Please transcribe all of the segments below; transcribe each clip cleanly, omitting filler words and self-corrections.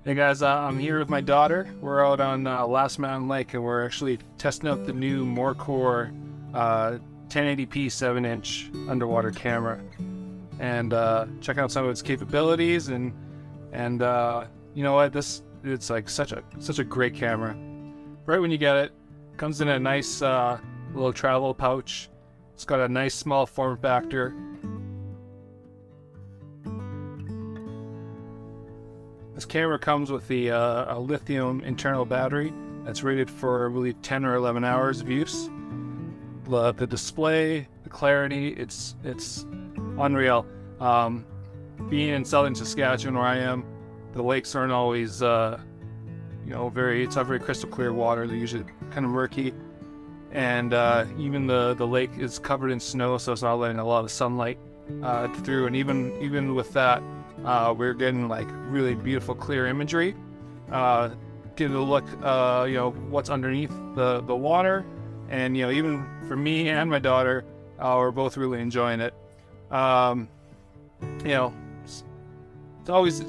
Hey guys, I'm here with my daughter. We're out on Last Mountain Lake and we're actually testing out the new MOOCOR 1080p 7-inch underwater camera and checking out some of its capabilities and you know what, it's like such a great camera. Right when you get it, comes in a nice little travel pouch. It's got a nice small form factor. This camera comes with a lithium internal battery that's rated for, I believe, 10 or 11 hours of use. The display, the clarity, it's unreal. Being in southern Saskatchewan where I am, the lakes aren't always, it's not very crystal clear water. They're usually kind of murky. And even the lake is covered in snow, so it's not letting a lot of sunlight through. And even with that, we're getting like really beautiful clear imagery. Getting a look, what's underneath the water, and even for me and my daughter, we're both really enjoying it. It's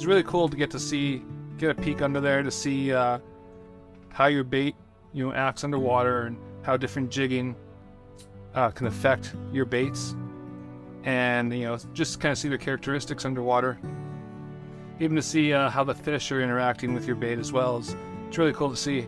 really cool to get a peek under there to see how your bait acts underwater and how different jigging can affect your baits, and just kind of see the characteristics underwater. Even to see how the fish are interacting with your bait as well. It's really cool to see.